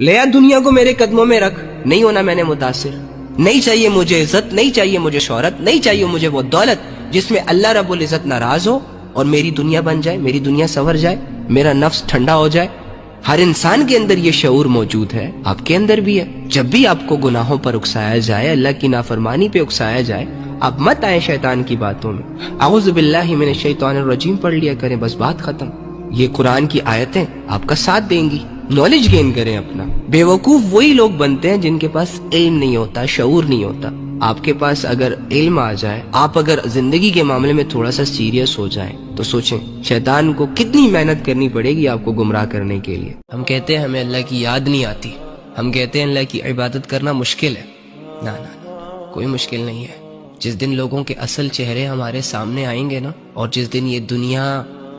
ले आ दुनिया को मेरे कदमों में रख, नहीं होना मैंने मुतासिर। नहीं चाहिए मुझे इज्जत, नहीं चाहिए मुझे शोहरत, नहीं चाहिए मुझे वो दौलत जिसमें अल्लाह रब्बुल इज्जत नाराज हो और मेरी दुनिया बन जाए, मेरी दुनिया संवर जाए, मेरा नफ्स ठंडा हो जाए। हर इंसान के अंदर ये शऊर मौजूद है, आपके अंदर भी है। जब भी आपको गुनाहों पर उकसाया जाए, अल्लाह की नाफरमानी पे उकसाया जाए, आप मत आए शैतान की बातों में। औज़ु बिल्लाहि मिनश शैतानिर रजीम पढ़ लिया करें, बस बात खत्म। ये कुरान की आयतें आपका साथ देंगी, नॉलेज गेन करें अपना। बेवकूफ वही लोग बनते हैं जिनके पास इल्म नहीं होता, शऊर नहीं होता। आपके पास अगर इल्म आ जाए, आप अगर जिंदगी के मामले में थोड़ा सा सीरियस हो जाएं, तो सोचें शैतान को कितनी मेहनत करनी पड़ेगी आपको गुमराह करने के लिए। हम कहते हैं हमें अल्लाह की याद नहीं आती, हम कहते हैं अल्लाह की इबादत करना मुश्किल है। ना ना, कोई मुश्किल नहीं है। जिस दिन लोगों के असल चेहरे हमारे सामने आएंगे ना, और जिस दिन ये दुनिया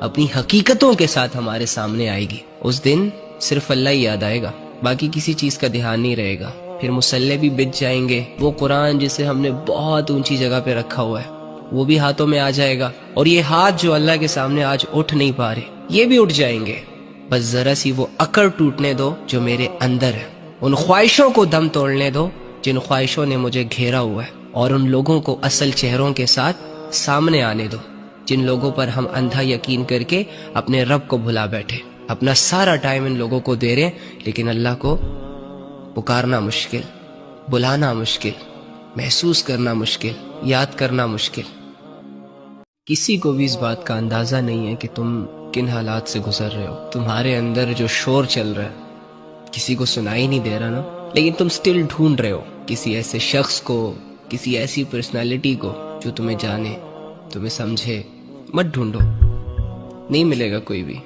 अपनी हकीकतों के साथ हमारे सामने आएगी, उस दिन सिर्फ अल्लाह ही याद आएगा, बाकी किसी चीज का ध्यान नहीं रहेगा। फिर मुसल्ले भी बिछ जाएंगे, वो कुरान जिसे हमने बहुत ऊंची जगह पे रखा हुआ है वो भी हाथों में आ जाएगा, और ये हाथ जो अल्लाह के सामने आज उठ नहीं पा रहे, ये भी उठ जाएंगे। बस जरा सी वो अकड़ टूटने दो जो मेरे अंदर है, उन ख्वाहिशों को दम तोड़ने दो जिन ख्वाहिशों ने मुझे घेरा हुआ है, और उन लोगों को असल चेहरों के साथ सामने आने दो जिन लोगों पर हम अंधा यकीन करके अपने रब को भुला बैठे। अपना सारा टाइम इन लोगों को दे रहे हैं, लेकिन अल्लाह को पुकारना मुश्किल, बुलाना मुश्किल, महसूस करना मुश्किल, याद करना मुश्किल। किसी को भी इस बात का अंदाजा नहीं है कि तुम किन हालात से गुजर रहे हो। तुम्हारे अंदर जो शोर चल रहा है किसी को सुनाई नहीं दे रहा ना, लेकिन तुम स्टिल ढूंढ रहे हो किसी ऐसे शख्स को, किसी ऐसी पर्सनालिटी को जो तुम्हें जाने, तुम्हें समझे। मत ढूंढो, नहीं मिलेगा कोई भी,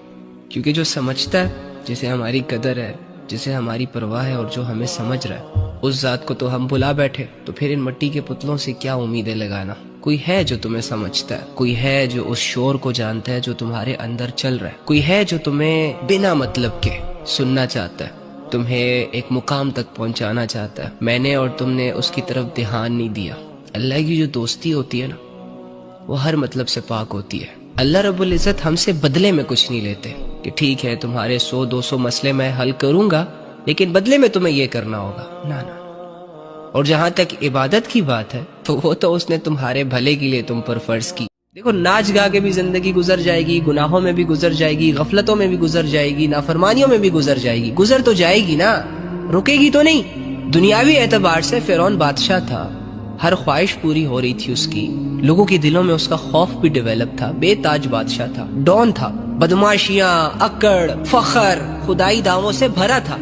क्योंकि जो समझता है, जिसे हमारी कदर है, जिसे हमारी परवाह है और जो हमें समझ रहा है, उस जात को तो हम भुला बैठे। तो फिर इन मिट्टी के पुतलों से क्या उम्मीदें लगाना। कोई है जो तुम्हें समझता है, कोई है जो उस शोर को जानता है जो तुम्हारे अंदर चल रहा है, कोई है जो तुम्हें बिना मतलब के सुनना चाहता है, तुम्हें एक मुकाम तक पहुंचाना चाहता है। मैंने और तुमने उसकी तरफ ध्यान नहीं दिया। अल्लाह की जो दोस्ती होती है ना, वो हर मतलब से पाक होती है। अल्लाह रब्बुल इज्जत हमसे बदले में कुछ नहीं लेते कि ठीक है तुम्हारे 100-200 मसले मैं हल करूंगा, लेकिन बदले में तुम्हें ये करना होगा। ना ना। और जहां तक इबादत की बात है, तो वो तो उसने तुम्हारे भले के लिए तुम पर फर्ज की। देखो, नाच गा के भी जिंदगी गुजर जाएगी, गुनाहों में भी गुजर जाएगी, गफलतों में भी गुजर जाएगी, नाफरमानियों में भी गुजर जाएगी। गुजर तो जाएगी ना, रुकेगी तो नहीं। दुनियावी एतबार से फिरौन बादशाह था, हर ख्वाहिश पूरी हो रही थी उसकी, लोगों के दिलों में उसका खौफ भी डेवलप था। बेताज बादशाह था, डॉन था, बदमाशियां, अकड़, फखर, खुदाई दावों से भरा था।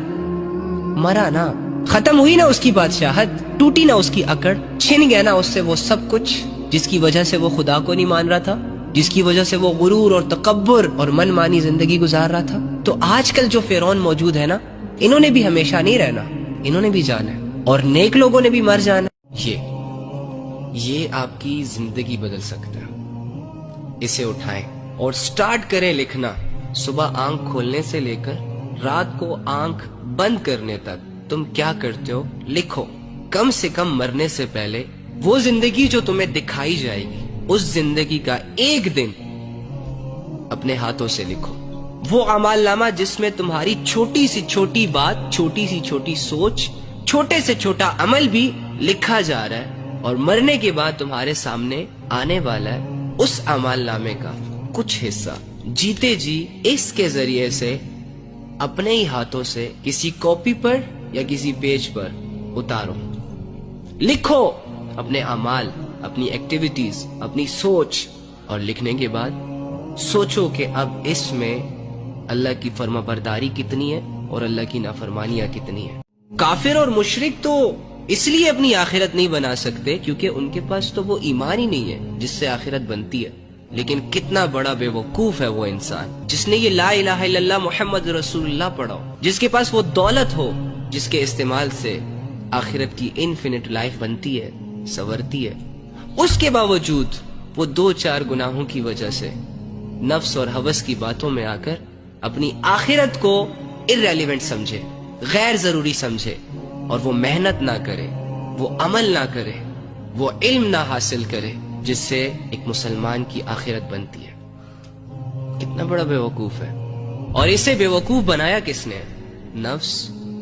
मरा ना, खत्म हुई ना उसकी बादशाहत, टूटी ना उसकी अकड़, छिन गया ना उससे वो सब कुछ जिसकी वजह से वो खुदा को नहीं मान रहा था, जिसकी वजह से वो गुरूर और तकब्बुर और मनमानी जिंदगी गुजार रहा था। तो आजकल जो फिरौन मौजूद है ना, इन्होंने भी हमेशा नहीं रहना, इन्होंने भी जाना है, और नेक लोगों ने भी मर जाना। ये आपकी जिंदगी बदल सकता है। इसे उठाएं और स्टार्ट करें लिखना। सुबह आंख खोलने से लेकर रात को आंख बंद करने तक तुम क्या करते हो लिखो। कम से कम मरने से पहले वो जिंदगी जो तुम्हें दिखाई जाएगी, उस जिंदगी का एक दिन अपने हाथों से लिखो। वो अमालनामा जिसमें तुम्हारी छोटी सी छोटी बात, छोटी सी छोटी सोच, छोटे से छोटा अमल भी लिखा जा रहा है, और मरने के बाद तुम्हारे सामने आने वाला है उस अमालनामे का कुछ हिस्सा। जीते जी इसके जरिए से अपने ही हाथों से किसी कॉपी पर या किसी पेज पर उतारो, लिखो अपने अमाल, अपनी एक्टिविटीज, अपनी सोच, और लिखने के बाद सोचो कि अब इसमें अल्लाह की फर्माबरदारी कितनी है और अल्लाह की नाफरमानियां कितनी है। काफिर और मुशरिक तो इसलिए अपनी आखिरत नहीं बना सकते क्योंकि उनके पास तो वो ईमान ही नहीं है जिससे आखिरत बनती है। लेकिन कितना बड़ा बेवकूफ है वो इंसान जिसने ये ला इलाहा इल्लल्लाह मुहम्मद रसूलुल्लाह पढ़ा हो, जिसके पास वो दौलत हो जिसके इस्तेमाल से आखिरत की इनफिनिट लाइफ बनती है, संवरती है। उसके बावजूद वो 2-4 गुनाहों की वजह से नफ्स और हवस की बातों में आकर अपनी आखिरत को इर्रेलेवेंट समझे, गैर जरूरी समझे, और वो मेहनत ना करे, वो अमल ना करे, वो इल्म ना हासिल करे जिससे एक मुसलमान की आखिरत बनती है। कितना बड़ा बेवकूफ है। और इसे बेवकूफ बनाया किसने? नफ्स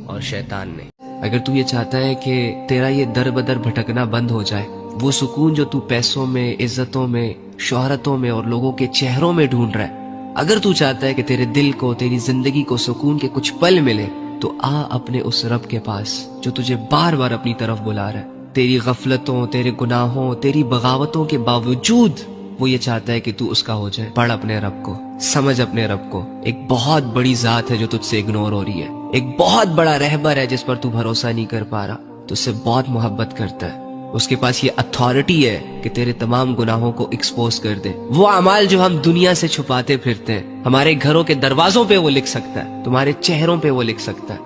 اور شیطان نے۔ اگر تو یہ چاہتا ہے کہ تیرا یہ در بدر بھٹکنا بند ہو جائے، وہ سکون جو تو پیسوں میں، عزتوں میں، شہرتوں میں اور لوگوں کے چہروں میں ڈھونڈ رہا ہے، اگر تو چاہتا ہے کہ تیرے دل کو، تیری زندگی کو سکون کے کچھ پل ملے، تو آ اپنے اس رب کے پاس جو تجھے بار بار اپنی طرف بلا رہا ہے۔ تیری غفلتوں، تیرے گناہوں، تیری بغاوتوں کے باوجود وہ یہ چاہتا ہے کہ تو اس کا ہو جائے۔ پڑھ اپنے رب کو، سمجھ اپنے رب کو۔ ایک بہت بڑی ذات ہے جو تجھ سے اگنور ہو رہی ہے، ایک بہت بڑا رہبر ہے جس پر تو بھروسہ نہیں کر پا رہا، تو اس سے بہت محبت کرتا ہے۔ اس کے پاس یہ اتھارٹی ہے کہ تیرے تمام گناہوں کو ایکسپوز کر دے۔ وہ اعمال جو ہم دنیا سے چھپاتے پھرتے ہیں، ہمارے گھروں کے دروازوں پہ وہ لکھ سکتا ہے، تمہارے چہروں پہ وہ لکھ سکتا ہے،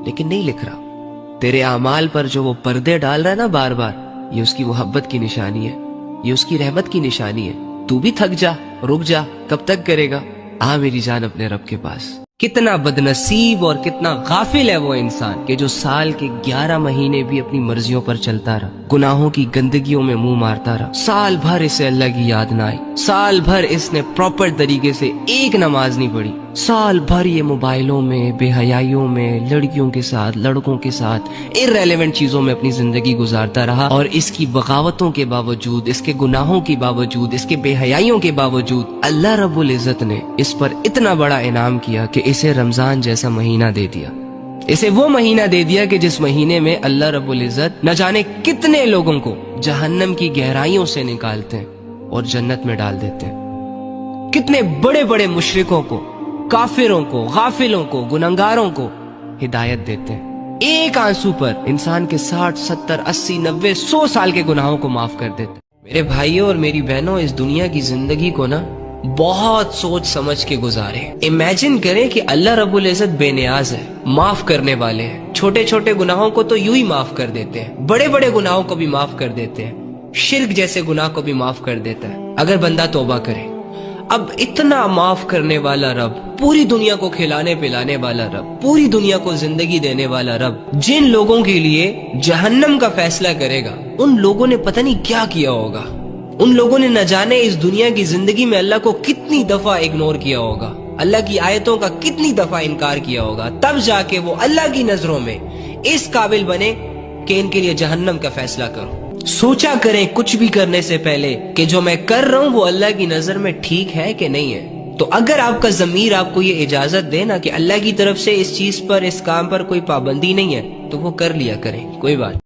لیکن نہیں لکھ رہا۔ تیرے اعمال پر جو وہ پردے ڈال رہا ہے نا بار بار، یہ اس کی محبت کی نشانی ہے، یہ اس کی رحمت کی نشانی ہے۔ تو بھی تھک جا، رک جا، کب تک کرے گا؟ آ میری جان اپنے رب کے پاس۔ کتنا بدنصیب اور کتنا غافل ہے وہ انسان کہ جو سال کے 11 مہینے بھی اپنی مرضیوں پر چلتا رہا، گناہوں کی گندگیوں میں منہ مارتا رہا، سال بھر اسے اللہ کی یاد نہ آئی، سال بھر اس نے پراپر طریقے سے ایک نماز نہیں پڑھی، سال بھر یہ موبائلوں میں، بے حیائیوں میں، لڑکیوں کے ساتھ، لڑکوں کے ساتھ، irrelevant چیزوں میں اپنی زندگی گزارتا رہا، اور اس کی بغاوتوں کے باوجود، اس کے گناہوں کے باوجود، اس کے بے حیائیوں کے باوجود اللہ رب العزت نے اس پر اتنا بڑا انعام کیا کہ اسے رمضان جیسا مہینہ دے دیا۔ اسے وہ مہینہ دے دیا کہ جس مہینے میں اللہ رب العزت نہ جانے کتنے لوگوں کو جہنم کی گہرائیوں سے نکالتے ہیں اور جنت میں ڈال دیتے ہیں، کتنے بڑے بڑے مشرکوں کو، کافروں کو، غافلوں کو، گنہگاروں کو ہدایت دیتے ہیں، ایک آنسو پر انسان کے 60، 70، 80، 90، 100 سال کے گناہوں کو معاف کر دیتے ہیں۔ میرے بھائیوں اور میری بہنوں، اس دنیا کی زندگی کو نا بہت سوچ سمجھ کے گزارے۔ امیجن کریں کہ اللہ رب العزت بے نیاز ہے، معاف کرنے والے ہیں، چھوٹے چھوٹے گناہوں کو تو یوں ہی معاف کر دیتے ہیں، بڑے بڑے گناہوں کو بھی معاف کر دیتے ہیں، شرک جیسے گناہ کو بھی معاف کر دیتا ہے اگر بندہ توبہ کرے۔ اب اتنا معاف کرنے والا رب، پوری دنیا کو کھلانے پلانے والا رب، پوری دنیا کو زندگی دینے والا رب، جن لوگوں کے لیے جہنم کا فیصلہ کرے گا، ان لوگوں نے پتہ نہیں کیا کیا ہوگا، ان لوگوں نے نہ جانے اس دنیا کی زندگی میں اللہ کو کتنی دفعہ اگنور کیا ہوگا، اللہ کی آیتوں کا کتنی دفعہ انکار کیا ہوگا، تب جا کے وہ اللہ کی نظروں میں اس قابل بنے کہ ان کے لیے جہنم کا فیصلہ کرو۔ سوچا کریں کچھ بھی کرنے سے پہلے کہ جو میں کر رہا ہوں وہ اللہ کی نظر میں ٹھیک ہے کہ نہیں ہے۔ تو اگر آپ کا ضمیر آپ کو یہ اجازت دے نا کہ اللہ کی طرف سے اس چیز پر، اس کام پر کوئی پابندی نہیں ہے، تو وہ کر لیا کریں، کوئی بات